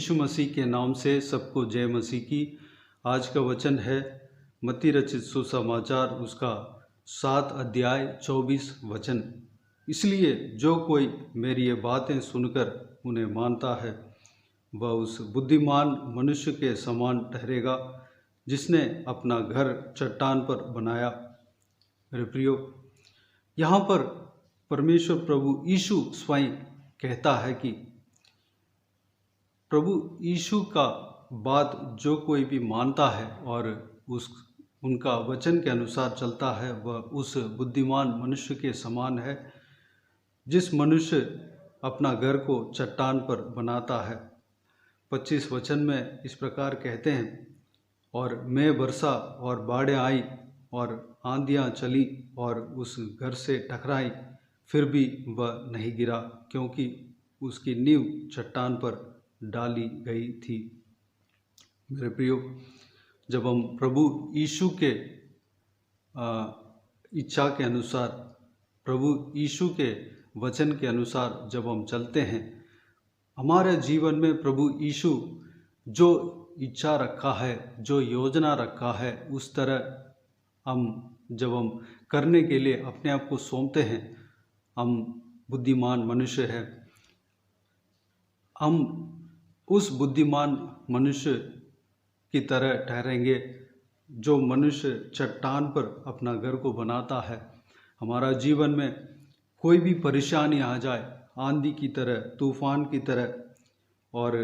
यीशु मसीह के नाम से सबको जय मसीह की। आज का वचन है मत्ती रचित सुसमाचार उसका 7 अध्याय 24 वचन। इसलिए जो कोई मेरी ये बातें सुनकर उन्हें मानता है वह उस बुद्धिमान मनुष्य के समान ठहरेगा जिसने अपना घर चट्टान पर बनाया। मेरे प्रियो, यहाँ पर परमेश्वर प्रभु यीशु स्वयं कहता है कि प्रभु यीशु का बात जो कोई भी मानता है और उनका वचन के अनुसार चलता है वह उस बुद्धिमान मनुष्य के समान है जिस मनुष्य अपना घर को चट्टान पर बनाता है। 25 वचन में इस प्रकार कहते हैं, और मैं बरसा और बाढ़ें आई और आंधियाँ चली और उस घर से टकराई, फिर भी वह नहीं गिरा क्योंकि उसकी नींव चट्टान पर डाली गई थी। मेरे प्रियो, जब हम प्रभु यीशु के इच्छा के अनुसार, प्रभु यीशु के वचन के अनुसार जब हम चलते हैं, हमारे जीवन में प्रभु यीशु जो इच्छा रखा है, जो योजना रखा है, उस तरह जब हम करने के लिए अपने आप को सौंपते हैं, हम बुद्धिमान मनुष्य हैं। हम उस बुद्धिमान मनुष्य की तरह ठहरेंगे जो मनुष्य चट्टान पर अपना घर को बनाता है। हमारा जीवन में कोई भी परेशानी आ जाए, आंधी की तरह, तूफान की तरह, और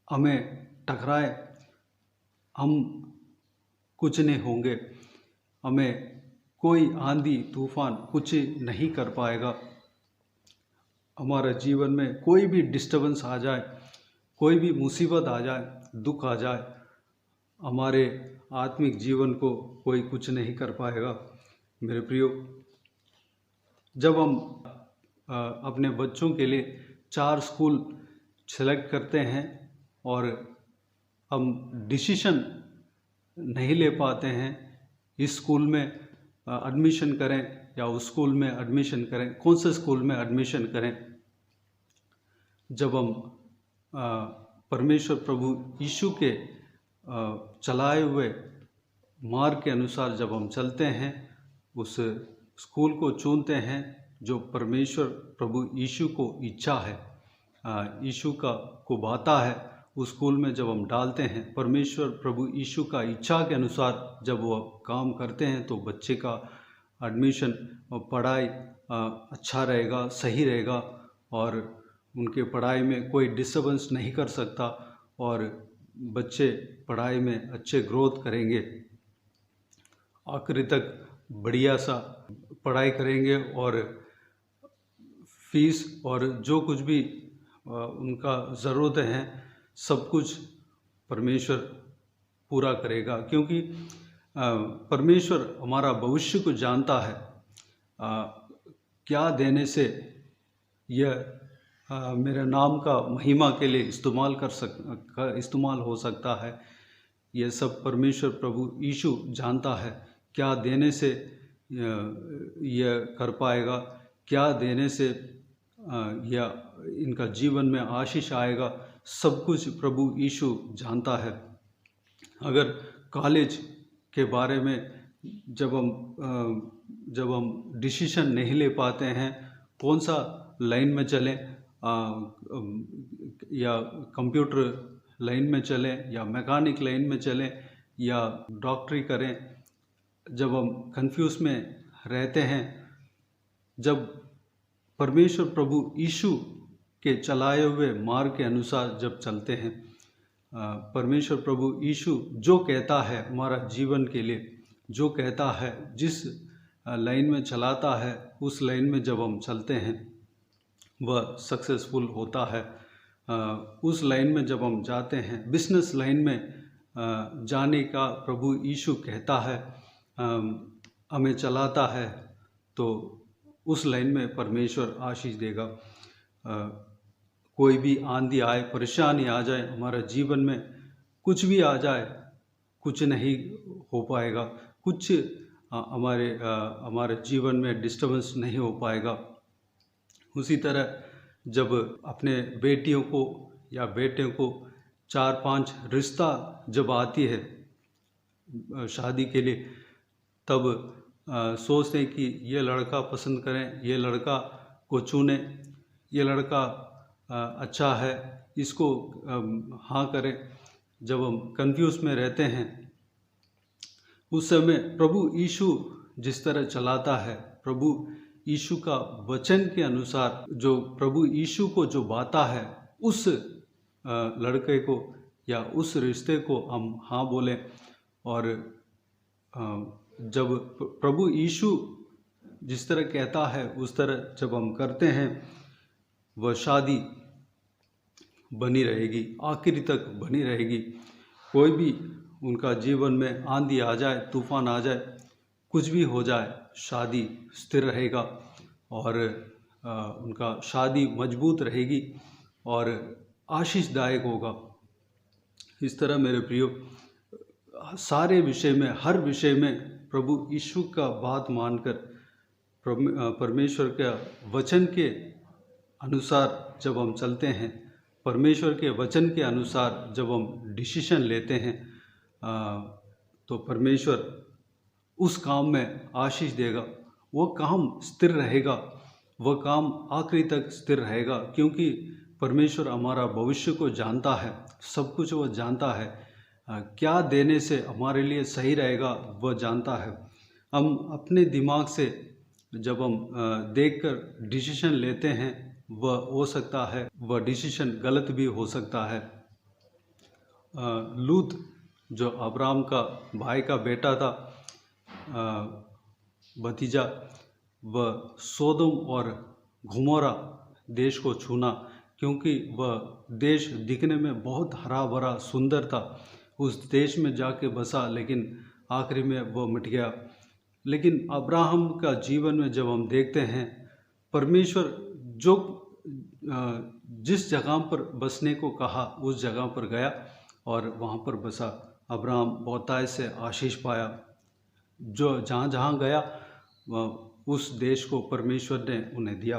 हमें टकराए, हम कुछ नहीं होंगे। हमें कोई आंधी तूफान कुछ नहीं कर पाएगा। हमारे जीवन में कोई भी डिस्टर्बेंस आ जाए, कोई भी मुसीबत आ जाए, दुख आ जाए, हमारे आत्मिक जीवन को कोई कुछ नहीं कर पाएगा। मेरे प्रियो, जब हम अपने बच्चों के लिए 4 स्कूल सेलेक्ट करते हैं और हम डिसीजन नहीं ले पाते हैं, इस स्कूल में एडमिशन करें या उस स्कूल में एडमिशन करें, कौन से स्कूल में एडमिशन करें, जब हम परमेश्वर प्रभु यीशु के चलाए हुए मार्ग के अनुसार जब हम चलते हैं, उस स्कूल को चुनते हैं जो परमेश्वर प्रभु यीशु को इच्छा है, यीशु को बाता है, उस स्कूल में जब हम डालते हैं, परमेश्वर प्रभु यीशु का इच्छा के अनुसार जब वह काम करते हैं, तो बच्चे का एडमिशन और पढ़ाई अच्छा रहेगा, सही रहेगा, और उनके पढ़ाई में कोई डिस्टर्बेंस नहीं कर सकता, और बच्चे पढ़ाई में अच्छे ग्रोथ करेंगे, आखिरी तक बढ़िया सा पढ़ाई करेंगे, और फीस और जो कुछ भी उनका ज़रूरत है सब कुछ परमेश्वर पूरा करेगा, क्योंकि परमेश्वर हमारा भविष्य को जानता है। क्या देने से यह मेरे नाम का महिमा के लिए इस्तेमाल हो सकता है, यह सब परमेश्वर प्रभु यीशु जानता है। क्या देने से यह कर पाएगा, क्या देने से या इनका जीवन में आशीष आएगा, सब कुछ प्रभु यीशु जानता है। अगर कॉलेज के बारे में जब हम डिसीजन नहीं ले पाते हैं, कौन सा लाइन में चलें, या कंप्यूटर लाइन में चलें या मैकेनिक लाइन में चलें या डॉक्टरी करें, जब हम कंफ्यूज में रहते हैं, जब परमेश्वर प्रभु यीशु के चलाए हुए मार्ग के अनुसार जब चलते हैं, परमेश्वर प्रभु यीशु जो कहता है हमारा जीवन के लिए, जो कहता है, जिस लाइन में चलाता है, उस लाइन में जब हम चलते हैं वह सक्सेसफुल होता है। उस लाइन में जब हम जाते हैं, बिजनेस लाइन में जाने का प्रभु यीशु कहता है, हमें चलाता है, तो उस लाइन में परमेश्वर आशीष देगा। कोई भी आंधी आए, परेशानी आ जाए, हमारे जीवन में कुछ भी आ जाए, कुछ नहीं हो पाएगा, कुछ हमारे जीवन में डिस्टर्बेंस नहीं हो पाएगा। उसी तरह जब अपने बेटियों को या बेटे को 4-5 रिश्ता जब आती है शादी के लिए, तब सोचते हैं कि ये लड़का पसंद करें, ये लड़का को चुने, ये लड़का अच्छा है, इसको हाँ करें। जब हम कंफ्यूज में रहते हैं, उस समय प्रभु यीशु जिस तरह चलाता है, प्रभु यीशु का वचन के अनुसार जो प्रभु यीशु को जो बाता है, उस लड़के को या उस रिश्ते को हम हाँ बोलें। और जब प्रभु यीशु जिस तरह कहता है उस तरह जब हम करते हैं, वह शादी बनी रहेगी, आखिरी तक बनी रहेगी। कोई भी उनका जीवन में आंधी आ जाए, तूफान आ जाए, कुछ भी हो जाए, शादी स्थिर रहेगा और उनका शादी मजबूत रहेगी और आशीषदायक होगा। इस तरह मेरे प्रियो, सारे विषय में, हर विषय में प्रभु यीशु का बात मानकर परमेश्वर के वचन के अनुसार जब हम चलते हैं, परमेश्वर के वचन के अनुसार जब हम डिसीजन लेते हैं, तो परमेश्वर उस काम में आशीष देगा। वो काम स्थिर रहेगा, वह काम आखिरी तक स्थिर रहेगा, क्योंकि परमेश्वर हमारा भविष्य को जानता है, सब कुछ वह जानता है। क्या देने से हमारे लिए सही रहेगा वह जानता है। हम अपने दिमाग से जब हम देखकर डिसीजन लेते हैं, वह हो सकता है वह डिसीजन गलत भी हो सकता है। लूत जो अब्राहम का भाई का बेटा था, भतीजा, वह सोदोम और गोमोरा देश को चुना, क्योंकि वह देश दिखने में बहुत हरा भरा सुंदर था। उस देश में जाके बसा, लेकिन आखिरी में वह मिट गया। लेकिन अब्राहम का जीवन में जब हम देखते हैं, परमेश्वर जो जिस जगह पर बसने को कहा उस जगह पर गया और वहाँ पर बसा। अब्राहम बहुतायत से आशीष पाया। जो जहाँ जहाँ गया उस देश को परमेश्वर ने उन्हें दिया।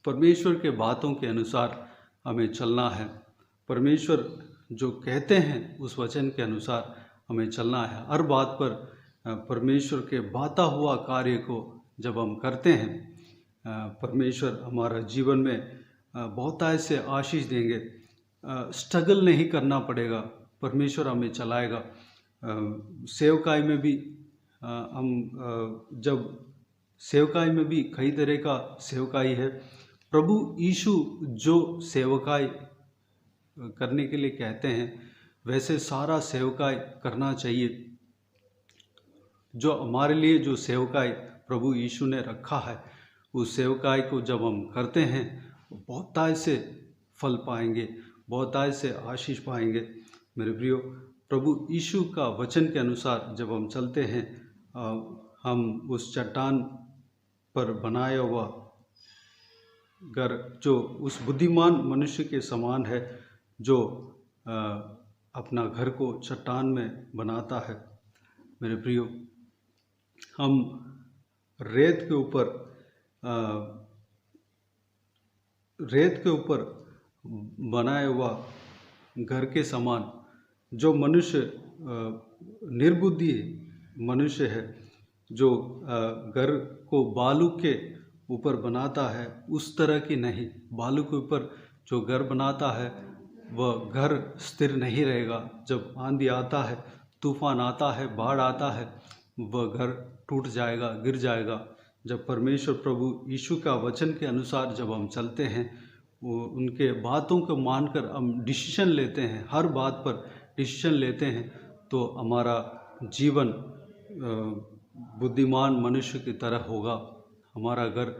परमेश्वर के बातों के अनुसार हमें चलना है। परमेश्वर जो कहते हैं उस वचन के अनुसार हमें चलना है। हर बात पर परमेश्वर के बाता हुआ कार्य को जब हम करते हैं, परमेश्वर हमारा जीवन में बहुतायत से आशीष देंगे। स्ट्रगल नहीं करना पड़ेगा, परमेश्वर हमें चलाएगा। सेवकाई में भी जब सेवकाई में भी कई तरह का सेवकाई है। प्रभु यीशु जो सेवकाई करने के लिए कहते हैं, वैसे सारा सेवकाई करना चाहिए। जो हमारे लिए जो सेवकाई प्रभु यीशु ने रखा है, उस सेवकाई को जब हम करते हैं, बहुतायत से फल पाएंगे, बहुतायत से आशीष पाएंगे। मेरे प्रियो, प्रभु यीशु का वचन के अनुसार जब हम चलते हैं, हम उस चट्टान पर बनाया हुआ घर, जो उस बुद्धिमान मनुष्य के समान है, जो अपना घर को चट्टान में बनाता है। मेरे प्रियो, हम रेत के ऊपर बनाया हुआ घर के समान, जो मनुष्य निर्बुद्धि मनुष्य है, जो घर को बालू के ऊपर बनाता है, उस तरह की नहीं। बालू के ऊपर जो घर बनाता है, वह घर स्थिर नहीं रहेगा। जब आंधी आता है, तूफान आता है, बाढ़ आता है, वह घर टूट जाएगा, गिर जाएगा। जब परमेश्वर प्रभु यीशु का वचन के अनुसार जब हम चलते हैं, वो उनके बातों को मानकर हम डिसीजन लेते हैं, हर बात पर डिसीजन लेते हैं, तो हमारा जीवन बुद्धिमान मनुष्य की तरह होगा। हमारा घर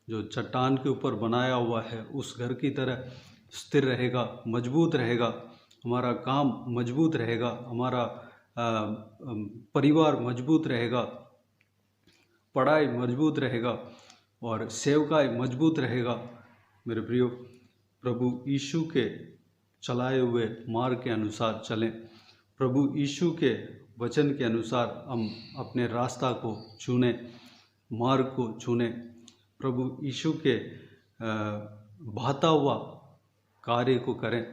जो चट्टान के ऊपर बनाया हुआ है, उस घर की तरह स्थिर रहेगा, मजबूत रहेगा। हमारा काम मजबूत रहेगा, हमारा परिवार मजबूत रहेगा, पढ़ाई मजबूत रहेगा और सेवकाई मजबूत रहेगा। मेरे प्रियो, प्रभु यीशु के चलाए हुए मार्ग के अनुसार चलें। प्रभु यीशु के वचन के अनुसार हम अपने रास्ता को चुनें, मार्ग को चुनें। प्रभु यीशु के भाता हुआ कार्य को करें।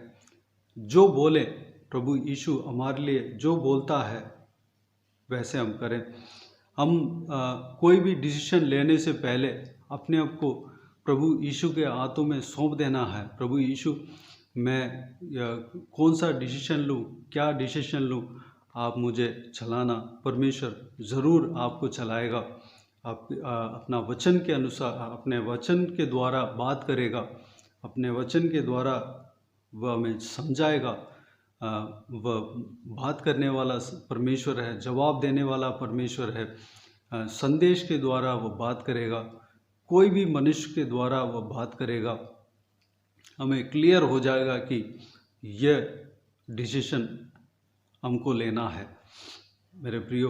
जो बोले प्रभु यीशु हमारे लिए जो बोलता है वैसे हम करें। हम कोई भी डिसीजन लेने से पहले अपने आप को प्रभु यीशु के हाथों में सौंप देना है। प्रभु यीशु, मैं कौन सा डिसीजन लूँ, क्या डिसीजन लूँ, आप मुझे चलाना। परमेश्वर ज़रूर आपको चलाएगा। आप अपना वचन के अनुसार, अपने वचन के द्वारा बात करेगा। अपने वचन के द्वारा वह हमें समझाएगा। वह बात करने वाला परमेश्वर है, जवाब देने वाला परमेश्वर है। संदेश के द्वारा वो बात करेगा, कोई भी मनुष्य के द्वारा वह बात करेगा। हमें क्लियर हो जाएगा कि यह डिसीजन हमको लेना है। मेरे प्रियो,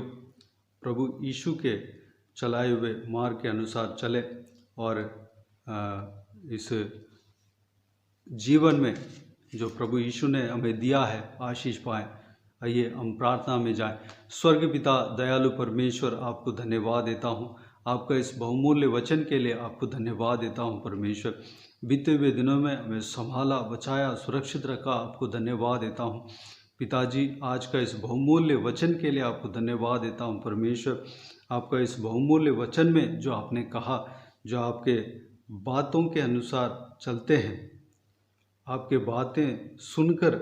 प्रभु यीशु के चलाए हुए मार्ग के अनुसार चले और इस जीवन में जो प्रभु यीशु ने हमें दिया है आशीष पाएं। आइए हम प्रार्थना में जाएं। स्वर्ग पिता, दयालु परमेश्वर, आपको धन्यवाद देता हूं। आपका इस बहुमूल्य वचन के लिए आपको धन्यवाद देता हूं परमेश्वर। बीते हुए दिनों में हमें संभाला, बचाया, सुरक्षित रखा, आपको धन्यवाद देता हूं। पिताजी, आज का इस बहुमूल्य वचन के लिए आपको धन्यवाद देता हूं परमेश्वर। आपका इस बहुमूल्य वचन में जो आपने कहा, जो आपके बातों के अनुसार चलते हैं, आपके बातें सुनकर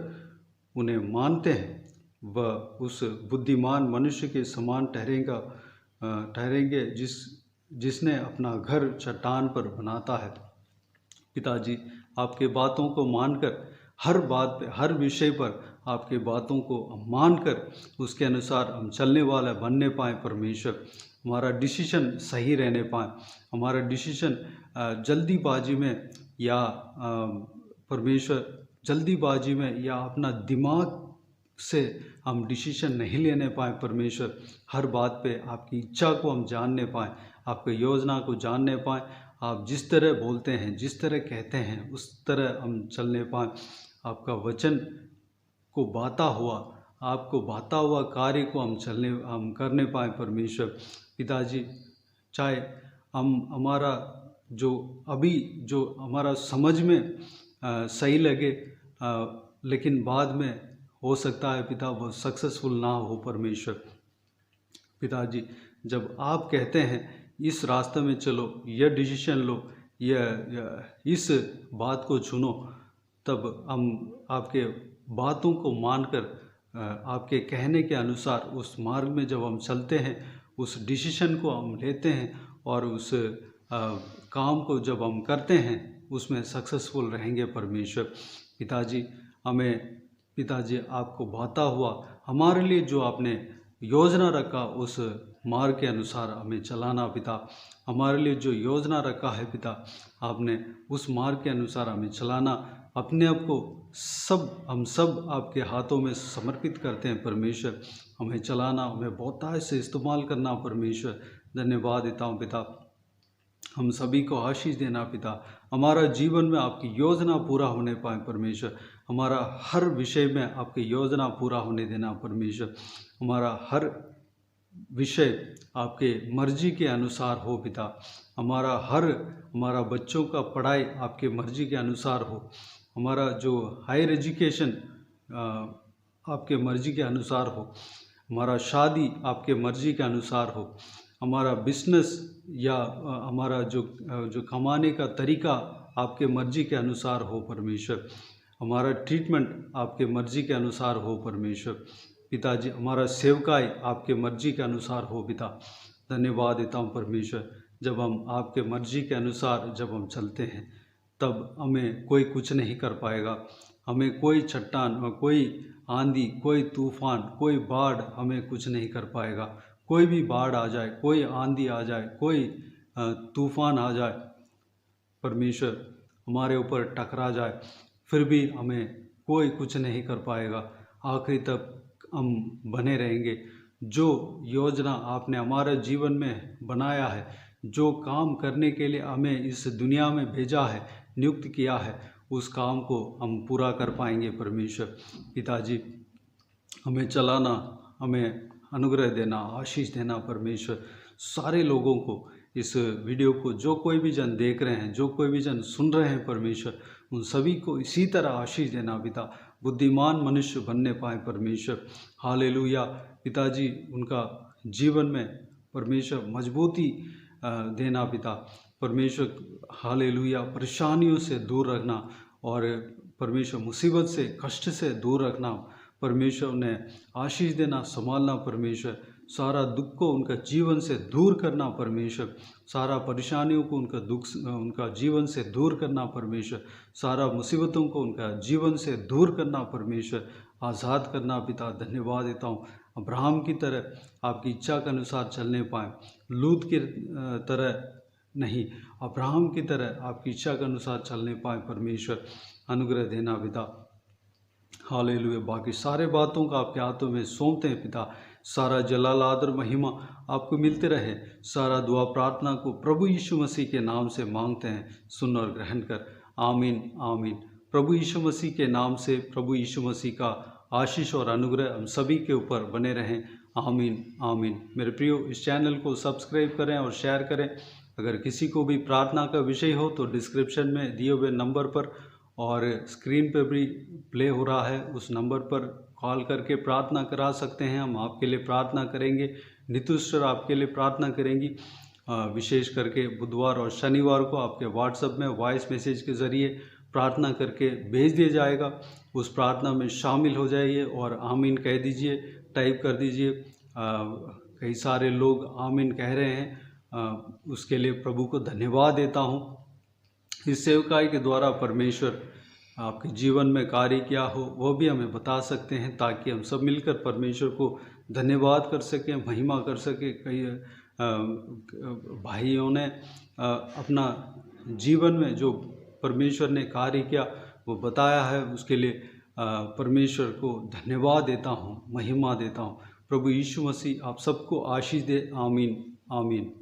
उन्हें मानते हैं, वह उस बुद्धिमान मनुष्य के समान ठहरेंगे जिसने अपना घर चट्टान पर बनाता है। पिताजी, आपके बातों को मानकर, हर बात पे, हर विषय पर आपके बातों को मानकर उसके अनुसार हम चलने वाला बनने पाएँ परमेश्वर। हमारा डिसीजन सही रहने पाएँ। हमारा डिसीजन जल्दीबाजी में या परमेश्वर जल्दीबाजी में या अपना दिमाग से हम डिसीजन नहीं लेने पाएँ परमेश्वर। हर बात पे आपकी इच्छा को हम जानने पाएँ, आपकी योजना को जानने पाएँ। आप जिस तरह बोलते हैं, जिस तरह कहते हैं, उस तरह हम चलने पाएँ। आपका वचन को बाता हुआ, आपको भाता हुआ कार्य को हम करने पाएँ परमेश्वर। पिताजी, चाहे हमारा जो हमारा समझ में सही लगे, लेकिन बाद में हो सकता है पिता वो सक्सेसफुल ना हो परमेश्वर। पिताजी, जब आप कहते हैं इस रास्ते में चलो, यह डिसीजन लो, इस बात को चुनो, तब हम आपके बातों को मानकर आपके कहने के अनुसार उस मार्ग में जब हम चलते हैं, उस डिसीजन को हम लेते हैं और उस काम को जब हम करते हैं उसमें सक्सेसफुल रहेंगे परमेश्वर। पिताजी, आपको भाता हुआ हमारे लिए जो आपने योजना रखा, उस मार्ग के अनुसार हमें चलाना। पिता, हमारे लिए जो योजना रखा है पिता, आपने उस मार्ग के अनुसार हमें चलाना। अपने आप को हम सब आपके हाथों में समर्पित करते हैं परमेश्वर। हमें चलाना, हमें बहुतायत से इस्तेमाल करना परमेश्वर। धन्यवाद देता हूँ पिता। हम सभी को आशीष देना पिता। हमारा जीवन में आपकी योजना पूरा होने पाए परमेश्वर। हमारा हर विषय में आपकी योजना पूरा होने देना परमेश्वर। हमारा हर विषय आपके मर्जी के अनुसार हो पिता। हमारा बच्चों का पढ़ाई आपके मर्जी के अनुसार हो। हमारा जो हायर एजुकेशन आपके मर्जी के अनुसार हो। हमारा शादी आपके मर्जी के अनुसार हो। हमारा बिजनेस या हमारा जो कमाने का तरीका आपके मर्जी के अनुसार हो परमेश्वर। हमारा ट्रीटमेंट आपके मर्जी के अनुसार हो परमेश्वर। पिताजी, हमारा सेवकाई आपके मर्जी के अनुसार हो पिता। धन्यवाद देता हूँ परमेश्वर। जब हम आपके मर्जी के अनुसार जब हम चलते हैं, तब हमें कोई कुछ नहीं कर पाएगा। हमें कोई चट्टान, कोई आंधी, कोई तूफान, कोई बाढ़ हमें कुछ नहीं कर पाएगा। कोई भी बाढ़ आ जाए, कोई आंधी आ जाए, कोई तूफान आ जाए, परमेश्वर हमारे ऊपर टकरा जाए, फिर भी हमें कोई कुछ नहीं कर पाएगा। आखिरी तक हम बने रहेंगे। जो योजना आपने हमारे जीवन में बनाया है, जो काम करने के लिए हमें इस दुनिया में भेजा है, नियुक्त किया है, उस काम को हम पूरा कर पाएंगे परमेश्वर। पिताजी, हमें चलाना, हमें अनुग्रह देना, आशीष देना परमेश्वर। सारे लोगों को इस वीडियो को जो कोई भी जन देख रहे हैं, जो कोई भी जन सुन रहे हैं परमेश्वर, उन सभी को इसी तरह आशीष देना पिता, बुद्धिमान मनुष्य बनने पाए परमेश्वर। हालेलुया पिताजी, उनका जीवन में परमेश्वर मजबूती देना पिता परमेश्वर। हालेलुया, परेशानियों से दूर रखना और परमेश्वर मुसीबत से, कष्ट से दूर रखना परमेश्वर, उन्हें आशीष देना, संभालना परमेश्वर। सारा दुख को उनका जीवन से दूर करना परमेश्वर, सारा परेशानियों को उनका जीवन से दूर करना परमेश्वर, सारा मुसीबतों को उनका जीवन से दूर करना परमेश्वर, आज़ाद करना पिता। धन्यवाद देता हूँ, अब्राहम की तरह आपकी इच्छा के अनुसार चलने पाएँ, लूत की तरह नहीं, अब्राहम की तरह आपकी इच्छा के अनुसार चलने पाएँ परमेश्वर। अनुग्रह देना पिता। हालेलुया, बाकी सारे बातों का आपके हाथों में सौंपते हैं पिता। सारा जलाल, आदर, महिमा आपको मिलते रहे। सारा दुआ प्रार्थना को प्रभु यीशु मसीह के नाम से मांगते हैं, सुन और ग्रहण कर। आमीन आमीन। प्रभु यीशु मसीह के नाम से प्रभु यीशु मसीह का आशीष और अनुग्रह हम सभी के ऊपर बने रहें। आमीन आमीन। मेरे प्रियो, इस चैनल को सब्सक्राइब करें और शेयर करें। अगर किसी को भी प्रार्थना का विषय हो तो डिस्क्रिप्शन में दिए हुए नंबर पर और स्क्रीन पर भी प्ले हो रहा है, उस नंबर पर कॉल करके प्रार्थना करा सकते हैं। हम आपके लिए प्रार्थना करेंगे, नितुष्ट आपके लिए प्रार्थना करेंगी। विशेष करके बुधवार और शनिवार को आपके व्हाट्सएप में वॉइस मैसेज के ज़रिए प्रार्थना करके भेज दिया जाएगा। उस प्रार्थना में शामिल हो जाइए और आमीन कह दीजिए, टाइप कर दीजिए। कई सारे लोग आमीन कह रहे हैं, उसके लिए प्रभु को धन्यवाद देता हूँ। इस सेवकाई के द्वारा परमेश्वर आपके जीवन में कार्य क्या हो वो भी हमें बता सकते हैं, ताकि हम सब मिलकर परमेश्वर को धन्यवाद कर सकें, महिमा कर सकें। कई भाइयों ने अपना जीवन में जो परमेश्वर ने कार्य किया वो बताया है, उसके लिए परमेश्वर को धन्यवाद देता हूँ, महिमा देता हूँ। प्रभु यीशु मसीह आप सबको आशीष दे। आमीन आमीन।